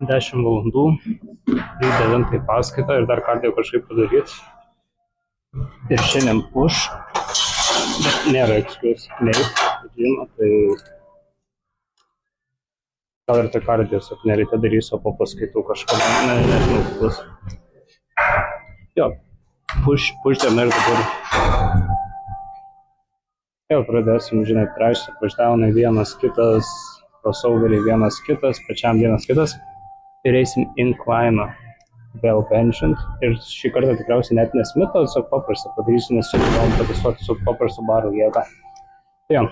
10 valandų, 9 paskaitą ir dar kardio kažkaip padaryti. Ir šiandien push, bet nėra excuse neik, žinoma, tai gal ir tai kardio, nereikia darysiu, o po paskaitų kažkada, nežinau, bus. Jo, push diena ir dabar. Vėl pradėsim, žinai, traišti, pushdownai vienas kitas, crossoveriai vienas kitas, pačiam vienas kitas. Ir eisim incline vėl benchint. Ir šį kartą tikriausiai net nesmito, tiesiog paprastą padarysiu, nes sugebėjom patestuoti su paprastu baro jėga. Tai jo,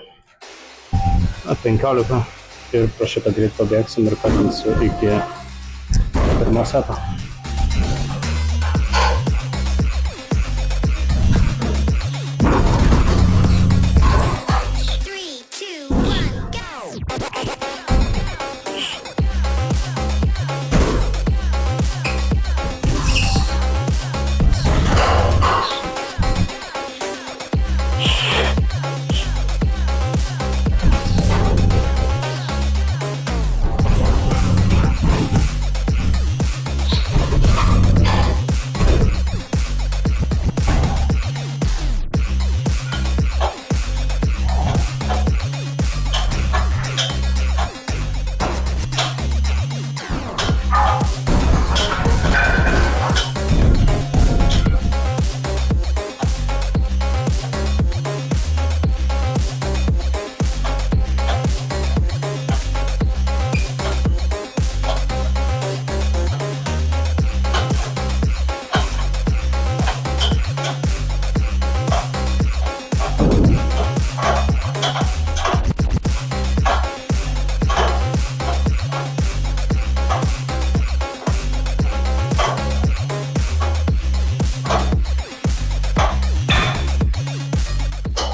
15 ir pro šitą greit pabėgsim ir patinsiu iki pirmo seto.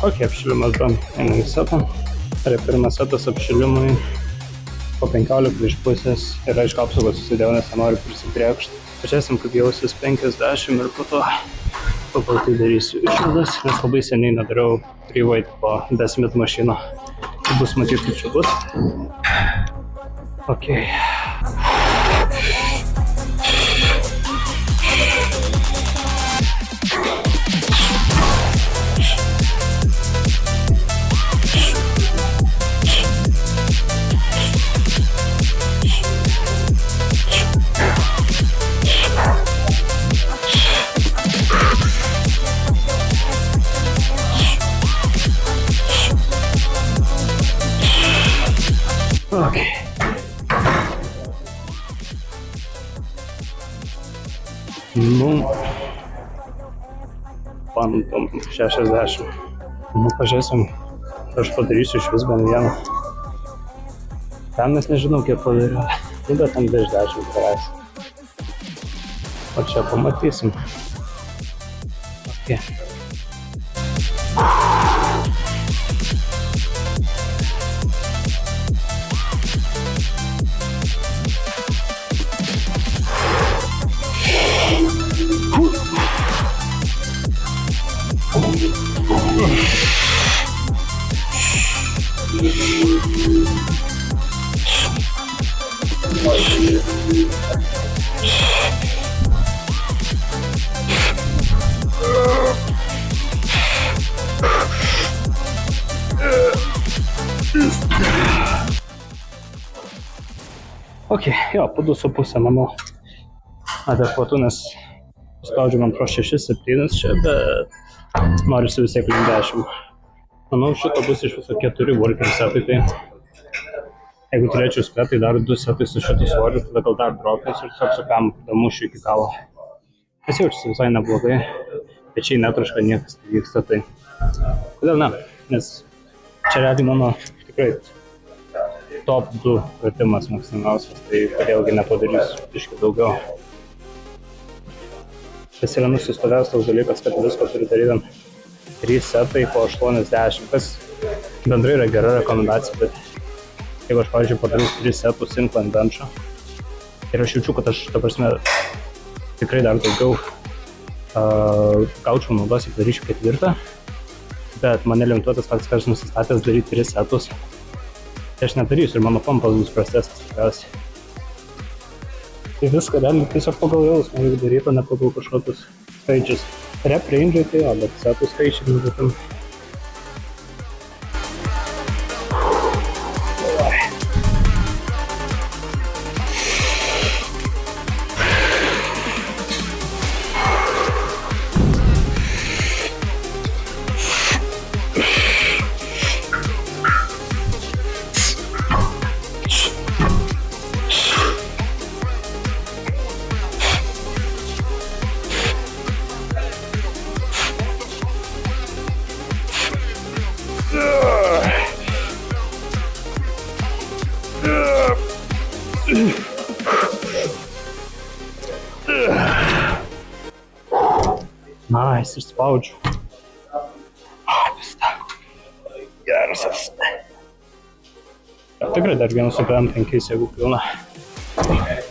Ok, apšilimas dan, einam į setą. Tai pirmas setas apšilimui po 15 iš pusės ir aišku apsaugos susidėjau, nes nenoriu prisipriekšti. Pažiūrėsim, kaip jausis 50 ir po to pagal tai darysiu išvadas, nes labai seniai nedariau 3 weight po 10 mašino. Tai bus matyti, kaip čia bus. Ok. Okay. Nu, bandom 60. Nu, pažiūrėsim, aš padarysiu iš vis bent vieną. Ten mes nežinau, kiek padariau. Nu, bet tam virš 10 pravęs. O čia pamatysim. Okay. Ok, jo, po 2,5 manau adekvatu, nes spaudžiu man pro 6-7 čia, bet norisi vis tiek link 10. Manau, šito bus iš viso 4 working setai, tai jeigu turėčiau spėti, tai dar 2 setai su šitu svoriu, tada gal dar dropinsiu ir tiesiog su kam damušiu iki galo. Kas jaučiasi visai neblogai, pečiai netraška, niekas vyksta, tai kodėl ne, nes čia realiai mano tikrai top 2 pratimas maksimaliausias, tai kodėlgi nepadarysiu biškį daugiau. Tas yra nusistovėjęs toks dalykas, kad visko turi daryti 3 setai po 80, kas bendrai yra gera rekomendacija, bet jeigu aš, pavyzdžiui, padariau 3 setus incline benchą ir aš jaučiu, kad aš, ta prasme, tikrai dar daugiau gaučiau naudos, jeigu daryčiau 4, bet mane limituotas faktas, kad aš nusistatęs daryti 3 setus. Tai aš nedarysiu ir mano pumpas bus prastesnis tikriausiai. Tai viską realiai tiesiog pagal jausmą reikia daryti, o ne pagal kažkokius skaičius. Rep range'ai tai jo, bet setų skaičiai nebūtum. Nice, išspaudžiu. Geras esi. Tikrai dar vienas su PM5, jeigu pilna. Давай.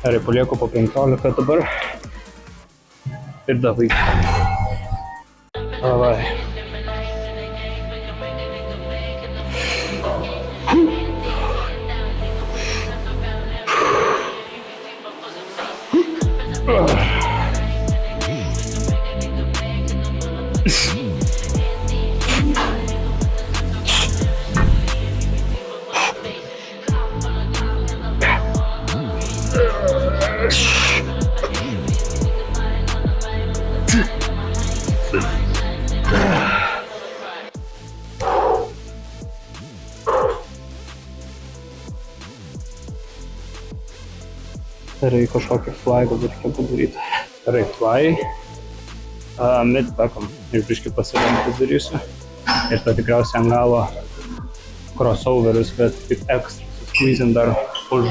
Gerai, palieku po 15 dabar. Ir davai. Davai. Reikia kažkokį fly galbūt reikia padaryti. Gerai, fly. Mid-back'om. Ir biškį pasiremti darysiu. Ir to tikriausiai ant galo crossoverius, bet kaip ekstra squeezint dar už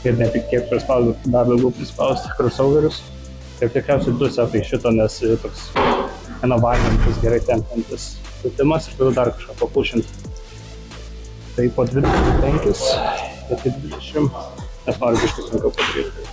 ir ne tik kiek prispaudžiu, dar daugiau prispausti crossoverius. Ir tikriausiai 2 setai šito, nes toks inovacintis, gerai tempiantis sutimas ir tada dar kažką papušinti. Tai po 25, bet 20. Nes noriu biškį sunkiau padaryti.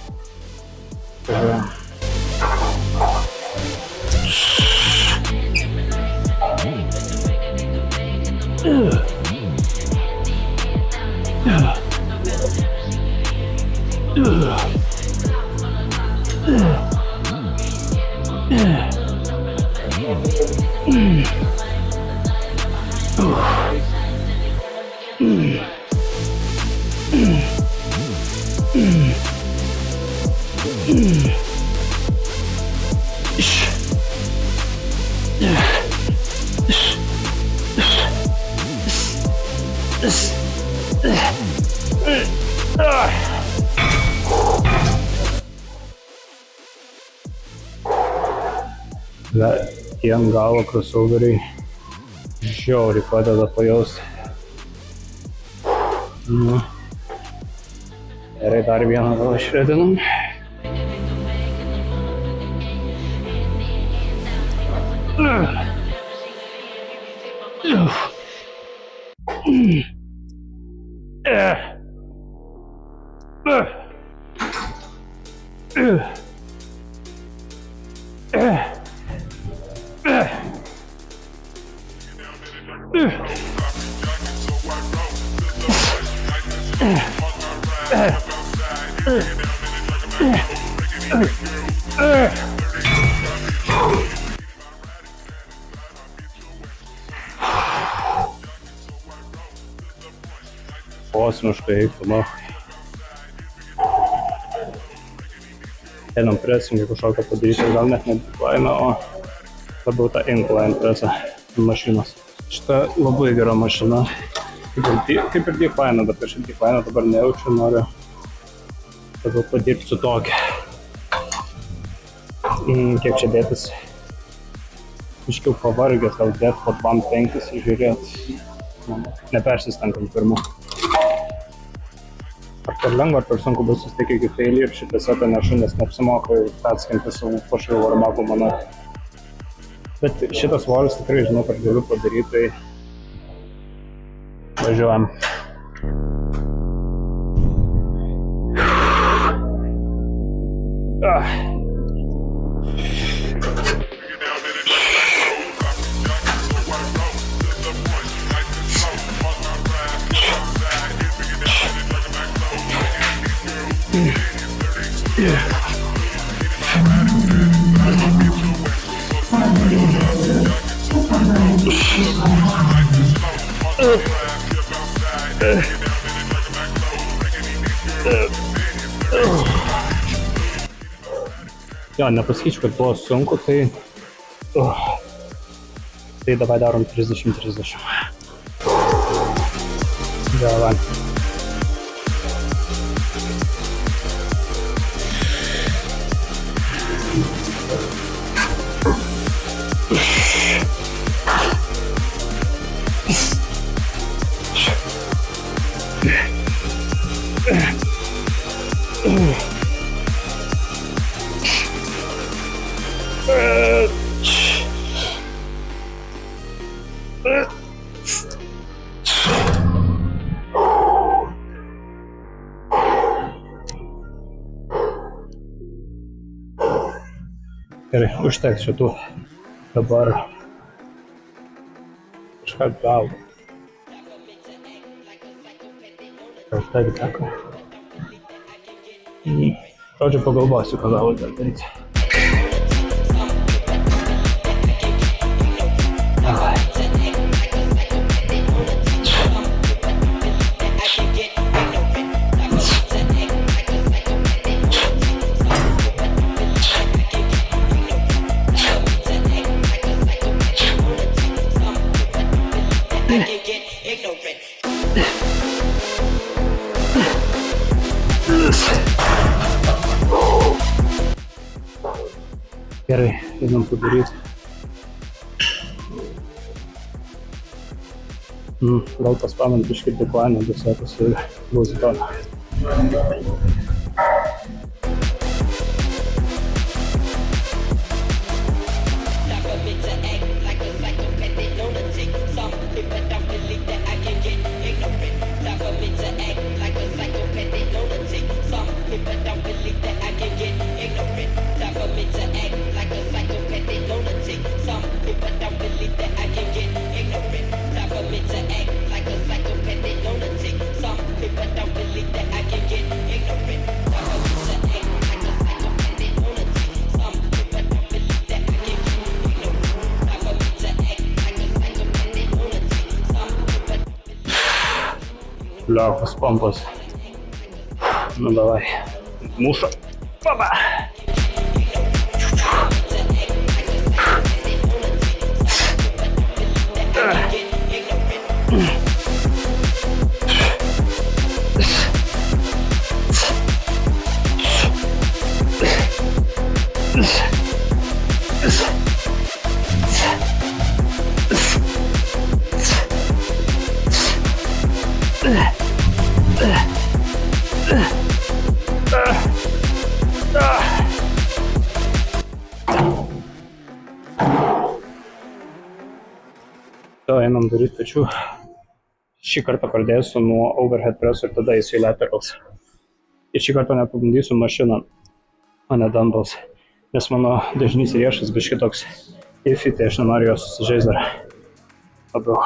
Tie ant galo crossoveriai žiauriai padeda pajausti. Gerai, dar vieną gal išredinam. Kosmiškai eiktumo. Einam presingį kažkokią padaryti, gal net ne decline, o labiau tą incline presą mašinos. Šita labai gera mašina. Kaip ir decline, bet aš decline dabar nejaučiu, noriu tada padirbti su tokia. Kiek čia dėtis? Iškiau pavargęs, gal dėt po 2-5 žiūrėt. Nepersistenkant pirmu. Ar per lengva, ar per sunku bus susitikti iki failį ir šitą setą nešu, nes neapsimoka atskinti savo pašarų varmapų, manau. Bet šitas svoris tikrai žinau, kad galiu padaryti, tai važiuojam. Jo, nepasakyčiau, kad buvo sunku, tai... Tai davai darom 30-30. Davai. Gerai, užteks šitų. Dabar kažką gal. Kažką teko. Žodžiu, pagalvosiu, ką gal daryti. Gerai, einam padaryti. Gal paspamant biškį diklanę, dusetas ir glausitoną. Liaukas pompas. Nu davai. Muša. Papa. Einam daryti pečių. Šį kartą pradėsiu nuo overhead press ir tada eisiu į laterals. Ir šį kartą nepabandysiu mašiną, o ne dumbbells, nes mano dažnys riešas biškį toks iffy, tai aš nenoriu jos susižeist dar labiau.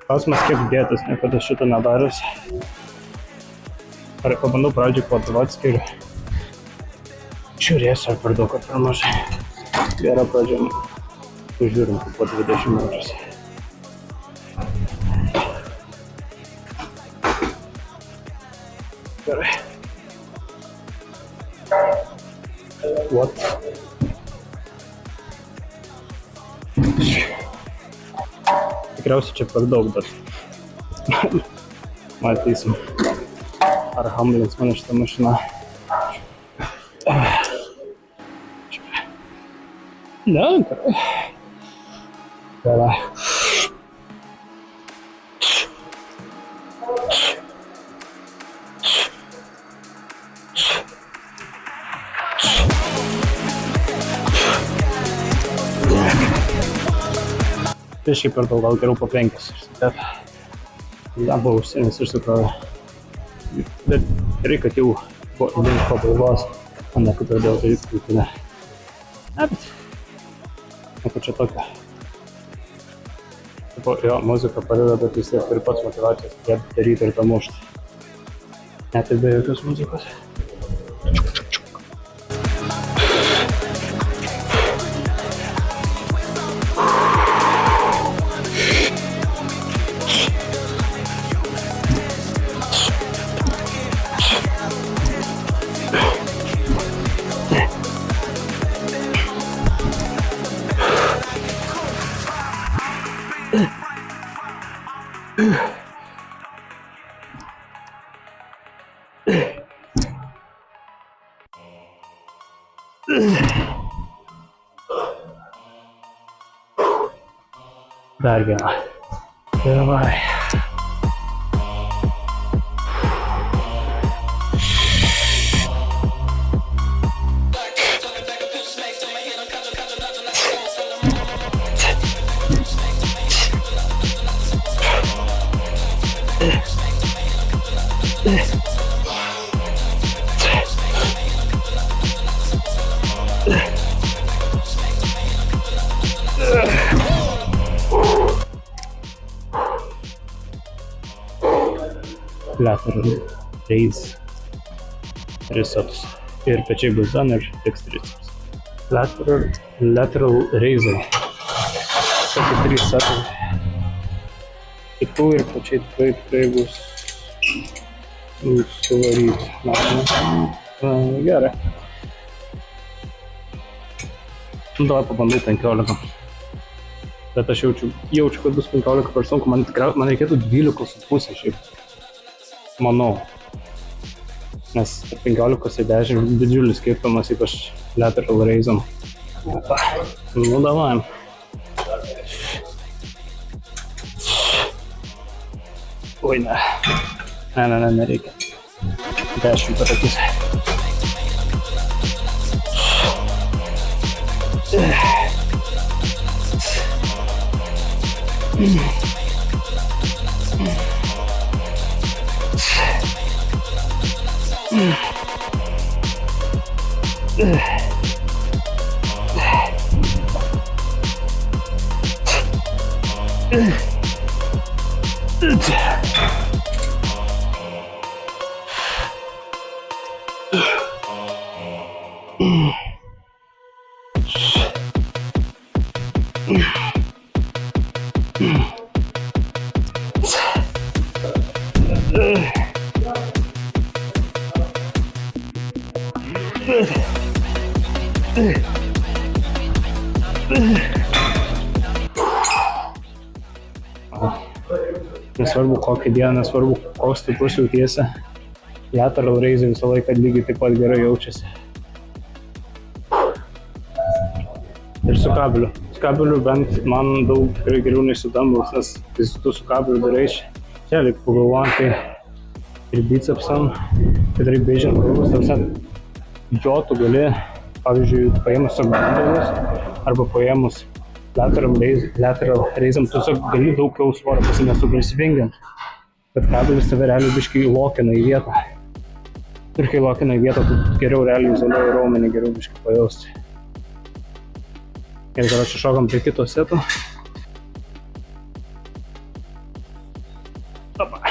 Klausimas, kiek dėtis, niekada šitą nedaręs. Ar pabandau pradžiai po 20 ir žiūrėsiu, ar per daug, ar per mažai. Gera pradžia, žiūrim po 20 minučius. Gerai. What? Tikriausiai čia per daug, bet matysim, ar hamlins mane šitą mašiną. Ne, gerai. Давай. Tai šiaip per daug, gal geriau po 5 išsitėt. Buvo užsienės iš tikrųjų. Bet gerai, kad jau link pabaigos, o ne kad pradėjau daryti krūtinę. Ne, bet nieko čia tokio. Jo, muzika padeda, bet vis tiek turi pats motyvacijos daryti ir pamušti. Net ir be jokios muzikos. Dar vieną. Davai. Lateral raise triceps ir pečiai bus done ir tiks triceps. Lateral raise. Tokie 3 setai. Kitų ir pečiai tikrai bus suvaryti. Gerai. Davai pabandau 15. Bet aš jaučiu, kad bus 15 per sunku. Man reikėtų 12,5 šiaip. Manau, nes 15 ir 10 didžiulis skirtumas, ypač lateral raisam. Nu, davai. Oi, ne. Ne, nereikia. 10 per akis. Nesvarbu kokį dieną, nesvarbu koks stiprus jautiesi, lateral raise visą laiką lygiai taip pat gerai jaučiasi. Ir su kabeliu. Su kabeliu bent man daug geriau nei su dumbbells, nes tu su kabeliu darai čia, lyg pagalvojant, tai ir bicepsam, tai darai beidžiant krūvus, jo tu gali, pavyzdžiui, paėmus su dumbbells arba paėmus lateral raisam, tu tiesiog gali daugiau svorio pasimest, tu gali svingiant, bet kabelis tave realiai biškai lokina į vietą. Ir kai lokina į vietą, tu geriau realiai izoliuoji raumenį, geriau biškai pajausti. Ir gal čia šokam prie kito seto. Opa.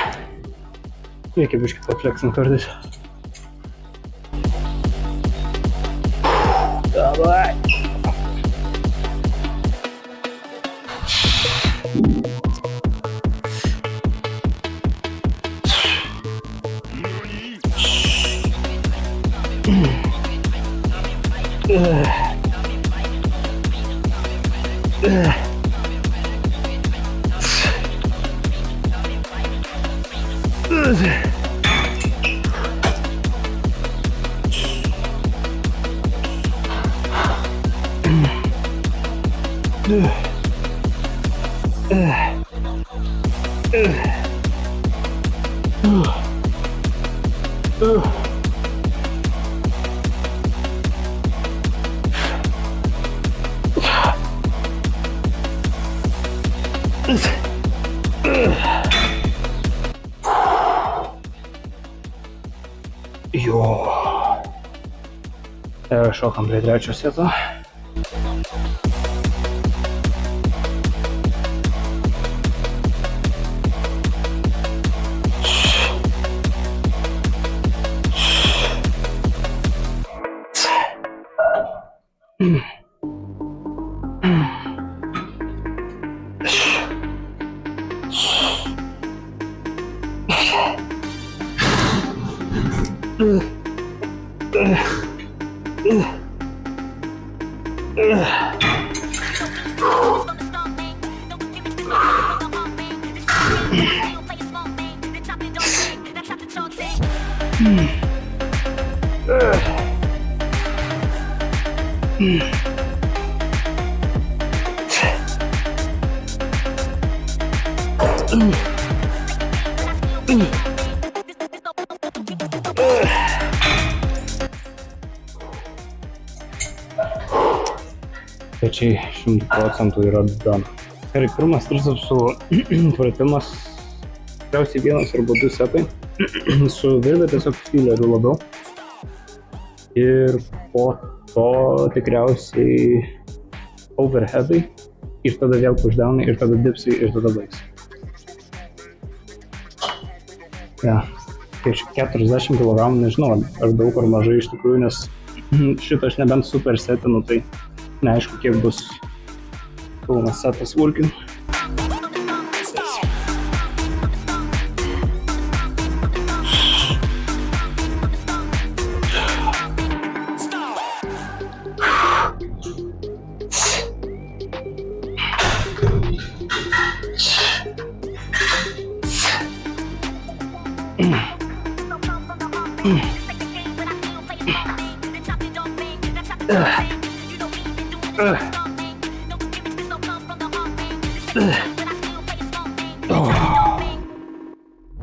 Reikia biškai pafleksint kartais. Davai. Jo. Ir šokam prie trečio seto. Pečiai 100% yra done. Gerai, pirmas tricepsų pratimas, tikriausiai vienas arba du setai, su virve tiesiog fileriu labiau. Ir po to tikriausiai overheadai, ir tada vėl pushdownai, ir tada dipsai, ir tada baigsi. Ja, 40 kg, nežinau, ar daug ar mažai iš tikrųjų, nes šitą aš nebent super setinu, tai neaišku, kiek bus pilnas setas working.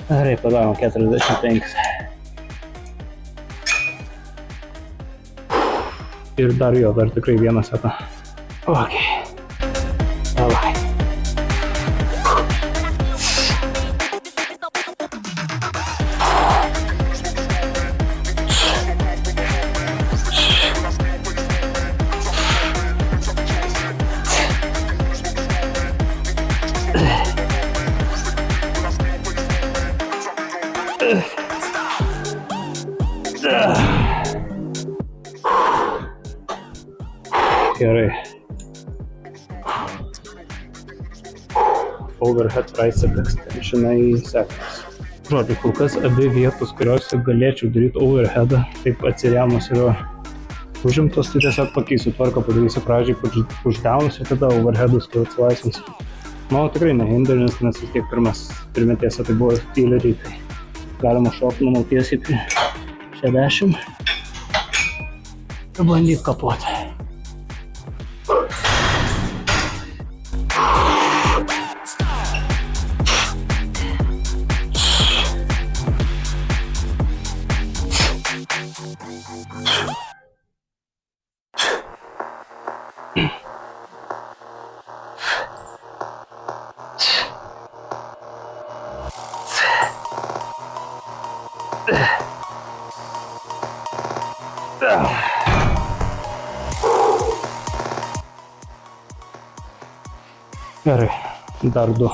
Gerai, padarom 45. Ir dar tikrai vieną setą. Ok. Davai. Gerai. Overhead tricep extensionai sekas. Žodžiu, kol kas abi vietos, kuriuose galėčiau daryti overheadą, taip atsirėmus yra užimtos, tai tiesiog pakeisiu tvarką, padarysiu pradžiai pushdownus ir tada overheadus, kai atsilaisvins. Manau, tikrai nehinderins, nes vis tiek pirmi tiesa tai buvo fileriai, tai galima šokti manau tiesiai prie 60 ir bandyti kapuoti. Gerai, dar du.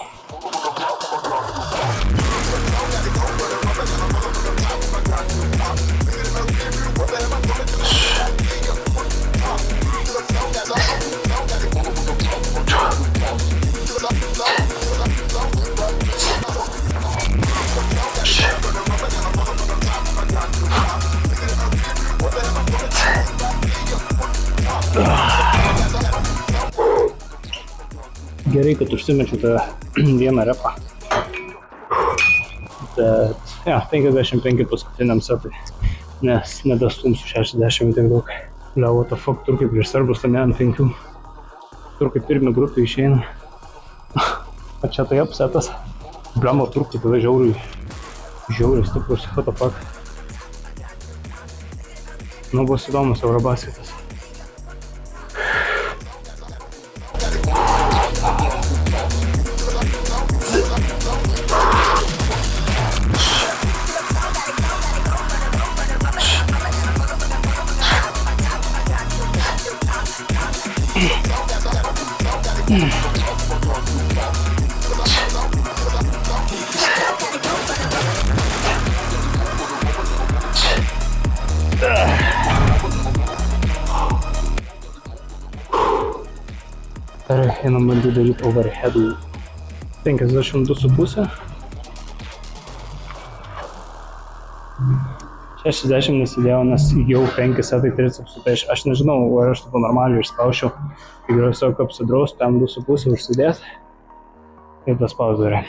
Gerai, kad užsimečiau tą vieną repą. Bet, 55 paskutiniam setui, nes nedastumsiu 60 tiek daug. What the fuck, turkai prieš serbus tame ant 5. Turkai pirmi grupė išeina. O čia tai apsetas. Blemba trūkti tada žiauriai stiprus, what the fuck. Nu, bus įdomus Eurobasketas. Dar einam bandyti daryti overheadų 52,5. 60 nesidėjau, nes įgijau 5 setai tricepsų, tai aš nežinau, ar aš taip normaliai išspaušiau. Tai geriau tiesiog apsidraust, tam 2,5 užsidėt. Ir tas spaus darė.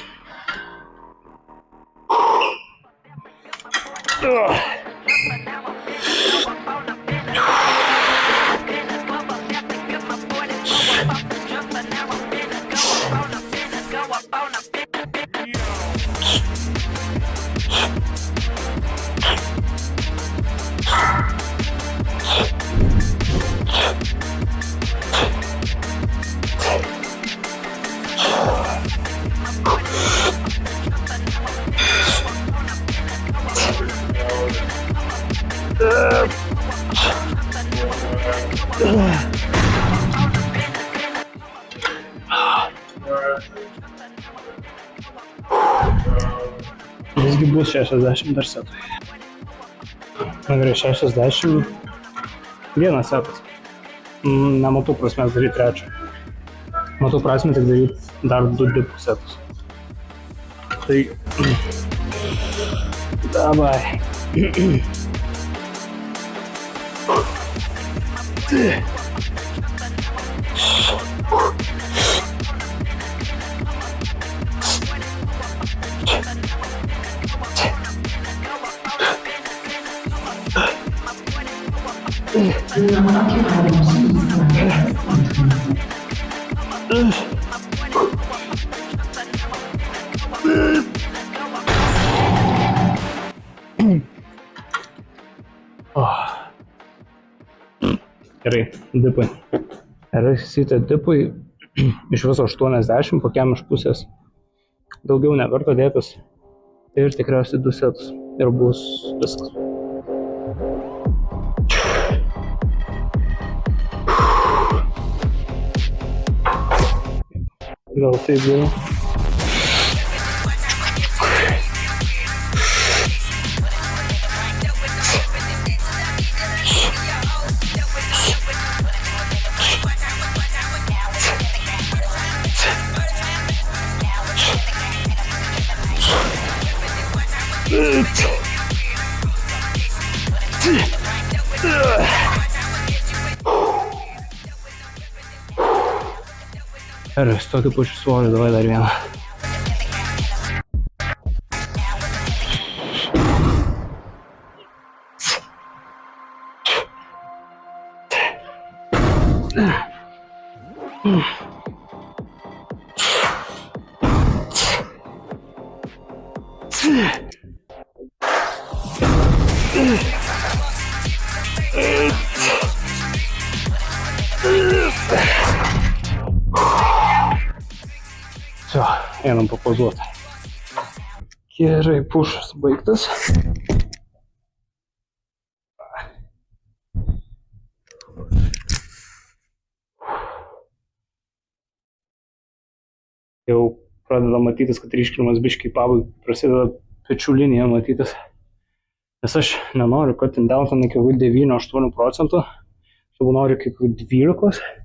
Visgi bus 60 dar setui. Na gerai, 61 setas. Nematau prasmės daryti trečią. Matau prasmę tik daryti dar 2 dipų setus. Tai... Davai. Gerai, dipai. RSIT dipai iš viso 80, kokiam iš pusės. Daugiau neverta dėtis. Ir tikriausiai 2 setus. Ir bus viskas. Gal taip geriau. Ir su tokiu pačiu svoriu, davai dar vieną. Все, einam papozuoti. Gerai, pušas baigtas. Jau pradeda matytis, kad ryškinimas biškai pabaigai, prasideda pečių linija matytis. Nes aš nenoriu cutting down ten iki 9-8 procentų, aš noriu iki 12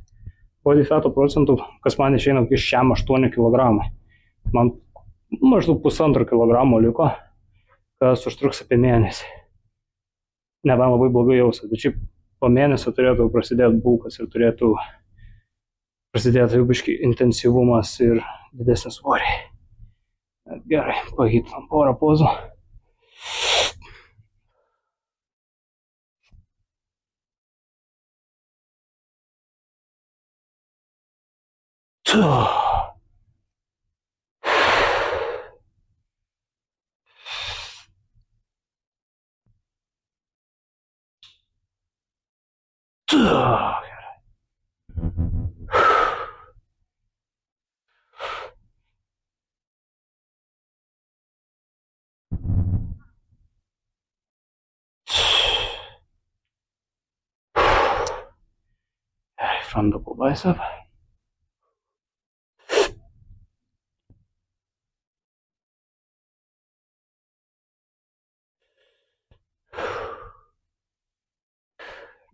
body fato procentų, kas man išeina iki 8 kg. Man maždaug 1,5 kg liko, kas užtruks apie mėnesį. Nebent labai blogai jausia, bet šiaip po mėnesio turėtų prasidėti bulkas ir turėtų prasidėti jau biškai intensyvumas ir didesnis svoriai. Gerai, pahytinam porą pozų. Gerai. Front double bicep.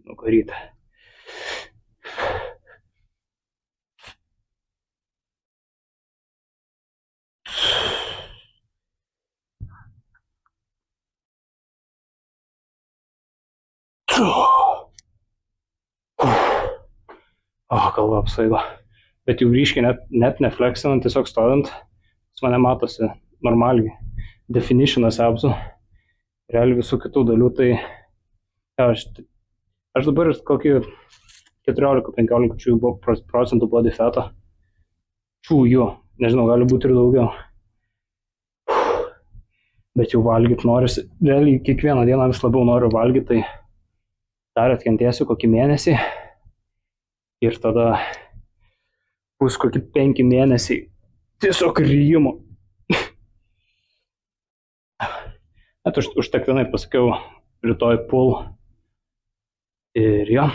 Nugarytė. Galva apsvaigo. Bet jau ryškiai net nefleksinant, tiesiog stovint, su mane matosi normaliai. Definitionas absų. Realiai visų kitų dalių, tai aš dabar kokį 14-15 procentų body fatą čūju. Nežinau, gali būti ir daugiau. Bet jau valgyti norisi. Realiai kiekvieną dieną vis labiau noriu valgyti, tai dar atkentėsiu kokį mėnesį. Ir tada bus kokį 5 mėnesiai tiesiog ryjimo. Net užtektinai pasakiau, rytoj pull. Ir jo.